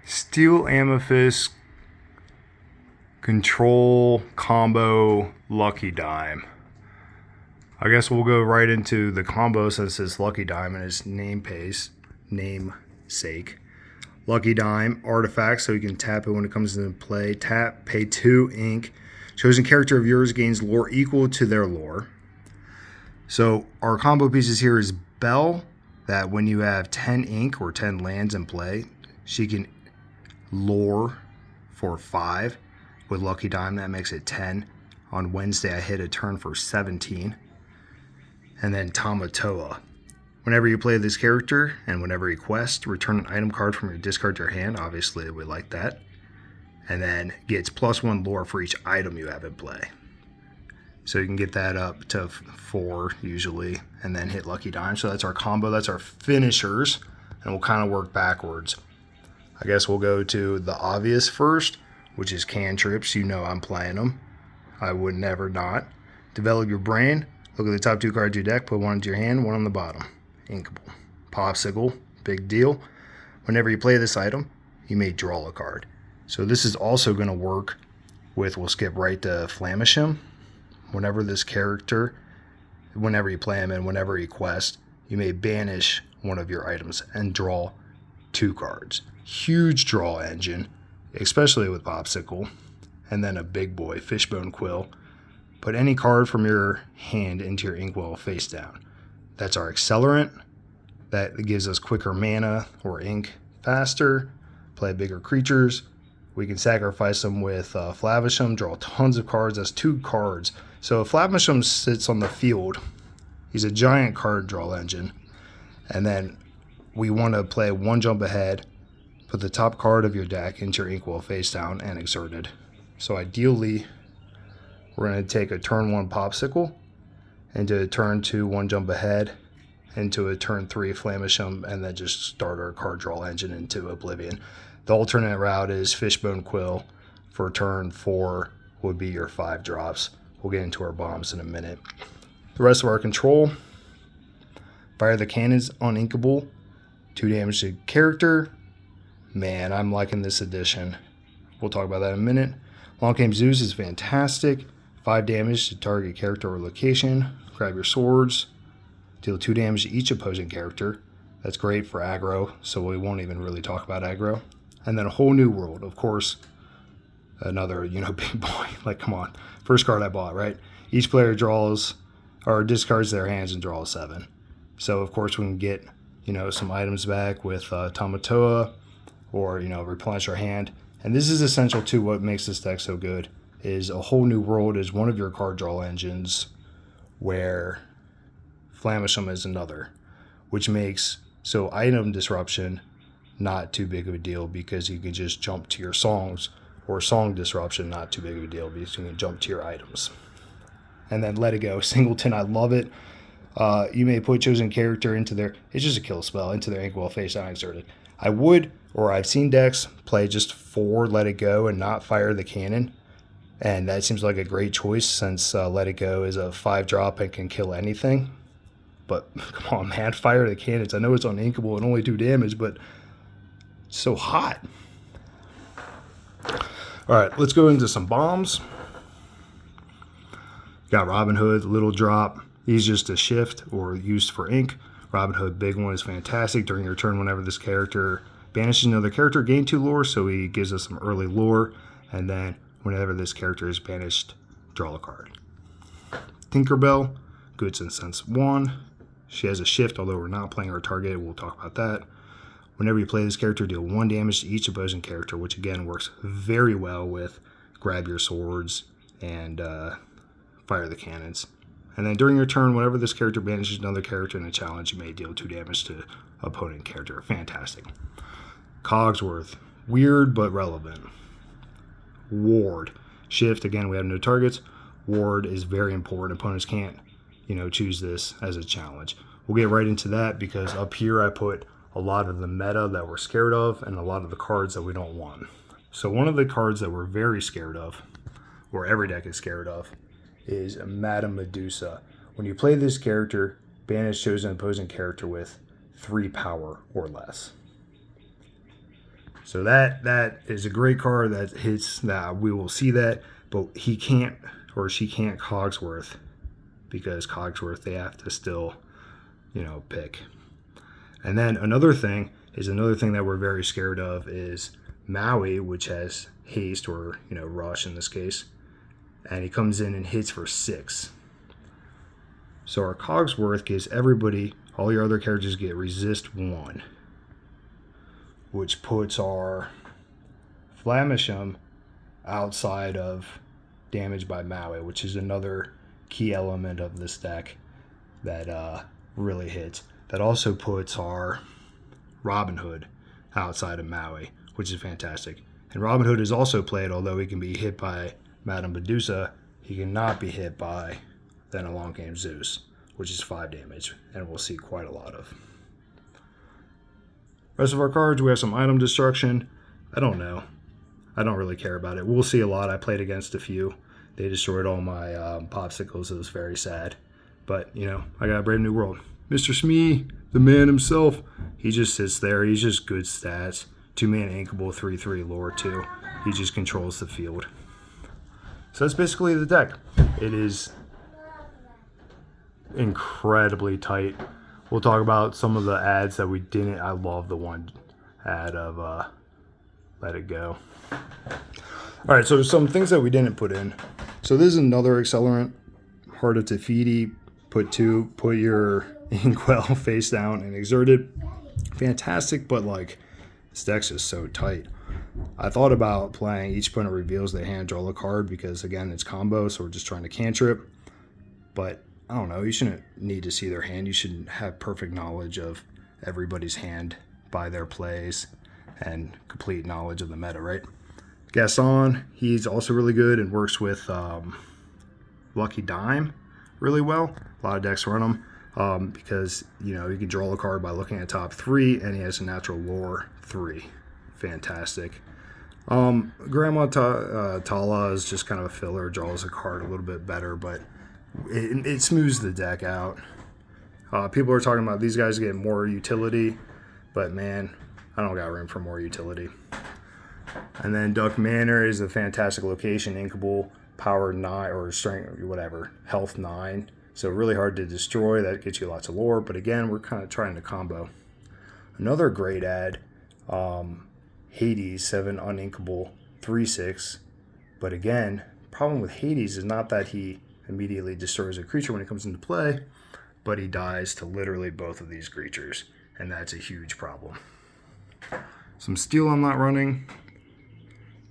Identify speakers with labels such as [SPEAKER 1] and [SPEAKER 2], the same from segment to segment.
[SPEAKER 1] Steel Amethyst Control Combo Lucky Dime. I guess we'll go right into the combo since it's Lucky Dime and its namesake. Lucky Dime, artifact, so you can tap it when it comes into play. Tap, pay 2 ink. Chosen character of yours gains lore equal to their lore. So our combo pieces here is Belle, that when you have 10 ink or 10 lands in play, she can lore for 5. With Lucky Dime, that makes it 10. On Wednesday, I hit a turn for 17. And then Tamatoa. Whenever you play this character and whenever you quest, return an item card from your discard to your hand. Obviously, we like that. And then gets +1 lore for each item you have in play. So you can get that up to 4 usually, and then hit Lucky Dime. So that's our combo. That's our finishers, and we'll kind of work backwards. I guess we'll go to the obvious first, which is cantrips. You know I'm playing them. I would never not. Develop your brain. Look at the top 2 cards of your deck. Put one into your hand, one on the bottom. Inkable. Popsicle. Big deal. Whenever you play this item, you may draw a card. So this is also going to work with, we'll skip right to Flamisham. Whenever this character, whenever you play him and whenever you quest, you may banish one of your items and draw 2 cards. Huge draw engine, especially with Popsicle. And then a big boy, Fishbone Quill. Put any card from your hand into your inkwell face down. That's our accelerant. That gives us quicker mana or ink faster. Play bigger creatures. We can sacrifice them with Flavisham, draw tons of cards. That's 2 cards. So if Flavisham sits on the field, he's a giant card draw engine. And then we want to play 1 jump ahead, put the top card of your deck into your inkwell face down and exerted. So ideally, we're going to take a turn 1 Popsicle, into a turn 2 1 jump ahead, into a turn 3 Flamisham, and then just start our card draw engine into Oblivion. The alternate route is Fishbone Quill for turn 4 would be your 5 drops. We'll get into our bombs in a minute. The rest of our control, fire the cannons on Inkable, 2 damage to character. Man, I'm liking this edition. We'll talk about that in a minute. Long Game Zeus is fantastic. 5 damage to target character or location. Grab your swords. Deal 2 damage to each opposing character. That's great for aggro, so we won't even really talk about aggro. And then a whole new world, of course. Another, big boy. Like, come on. First card I bought, right? Each player draws or discards their hands and draws 7. So, of course, we can get, some items back with Tamatoa or, replenish our hand. And this is essential to what makes this deck so good, is a whole new world is one of your card draw engines where Flamisham is another, which makes, so item disruption not too big of a deal because you can just jump to your songs, or song disruption not too big of a deal because you can jump to your items. And then Let It Go. Singleton, I love it. You may put chosen character into their, it's just a kill spell, into their inkwell face down exerted. I would, or I've seen decks play just 4 Let It Go and not fire the cannon. And that seems like a great choice since Let It Go is a 5-drop and can kill anything. But come on, man, fire the cannons. I know it's on Inkable and only 2 damage, but it's so hot. All right, let's go into some bombs. Got Robin Hood, little drop. He's just a shift or used for ink. Robin Hood, big one, is fantastic. During your turn, whenever this character banishes another character, gain 2 lore, so he gives us some early lore. And then whenever this character is banished, draw a card. Tinkerbell, good since sense 1. She has a shift, although we're not playing our target. We'll talk about that. Whenever you play this character, deal 1 damage to each opposing character, which again works very well with grab your swords and fire the cannons. And then during your turn, whenever this character banishes another character in a challenge, you may deal 2 damage to opponent character. Fantastic. Cogsworth, weird but relevant. Ward, shift, again, we have no targets. Ward is very important. Opponents can't, choose this as a challenge. We'll get right into that because up here I put a lot of the meta that we're scared of and a lot of the cards that we don't want. So one of the cards that we're very scared of, or every deck is scared of, is Madame Medusa. When you play this character, banish chosen opposing character with 3 power or less. So that is a great card that hits that. We will see that, but he can't or she can't Cogsworth, because Cogsworth they have to still, pick. And then another thing that we're very scared of is Maui, which has haste or rush in this case, and he comes in and hits for 6. So our Cogsworth gives everybody, all your other characters get resist 1, which puts our Flamisham outside of damage by Maui, which is another key element of this deck that really hits. That also puts our Robin Hood outside of Maui, which is fantastic. And Robin Hood is also played, although he can be hit by Madame Medusa, he cannot be hit by Then Along Came Zeus, which is 5 damage, and we'll see quite a lot of. Rest of our cards, we have some item destruction. I don't know. I don't really care about it. We'll see a lot. I played against a few. They destroyed all my popsicles. It was very sad. But, I got a Brave New World. Mr. Smee, the man himself, he just sits there. He's just good stats. 2-mana inkable, 3/3 lore 2. He just controls the field. So that's basically the deck. It is incredibly tight. We'll talk about some of the ads that we didn't. I love the one ad of Let It Go. All right, so there's some things that we didn't put in. So this is another accelerant, Heart of Tefiti. Put your Inkwell face down and exert it. Fantastic, but this deck's just so tight. I thought about playing each opponent reveals their hand, draw a card, because again it's combo, so we're just trying to cantrip. But I don't know, you shouldn't need to see their hand. You should have perfect knowledge of everybody's hand by their plays and complete knowledge of the meta, right? Gaston, he's also really good and works with Lucky Dime really well. A lot of decks run him because, you can draw a card by looking at top 3, and he has a natural lore 3. Fantastic. Grandma Tala is just kind of a filler, draws a card a little bit better, but it smooths the deck out. People are talking about these guys getting more utility, but man, I don't got room for more utility. And then Duck Manor is a fantastic location, inkable, power 9 or strength, whatever, health 9. So really hard to destroy. That gets you lots of lore, but again, we're kind of trying to combo. Another great ad, Hades, 7 uninkable, 3/6. But again, problem with Hades is not that he immediately destroys a creature when it comes into play, but he dies to literally both of these creatures, and that's a huge problem. Some steel I'm not running.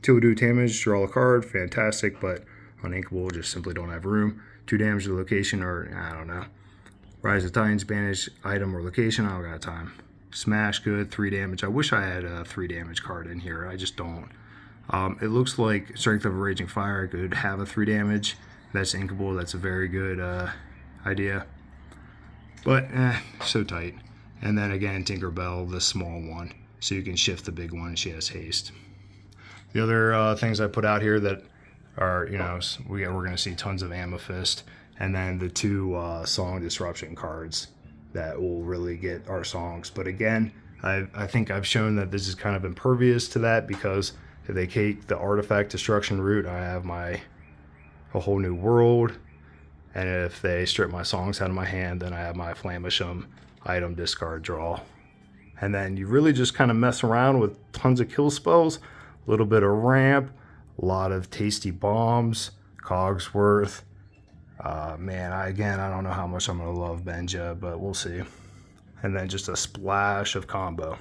[SPEAKER 1] 2 do damage, draw a card, fantastic, but uninkable, just simply don't have room. 2 damage to the location, or I don't know. Rise of Titans, banish item or location, I don't got time. Smash, good, 3 damage. I wish I had a 3 damage card in here, I just don't. It looks like Strength of a Raging Fire could have a 3 damage. That's inkable, that's a very good idea. But, so tight. And then again, Tinkerbell, the small one, so you can shift the big one, she has haste. The other things I put out here that are, we're going to see tons of Amethyst, and then the 2 Song Disruption cards that will really get our songs. But again, I think I've shown that this is kind of impervious to that, because if they take the Artifact Destruction route, I have a whole new world, and if they strip my songs out of my hand, then I have my Flamisham item discard draw. And then you really just kind of mess around with tons of kill spells, a little bit of ramp, a lot of tasty bombs, Cogsworth. Man, I don't know how much I'm going to love Benja, but we'll see. And then just a splash of combo.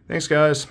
[SPEAKER 1] Thanks, guys.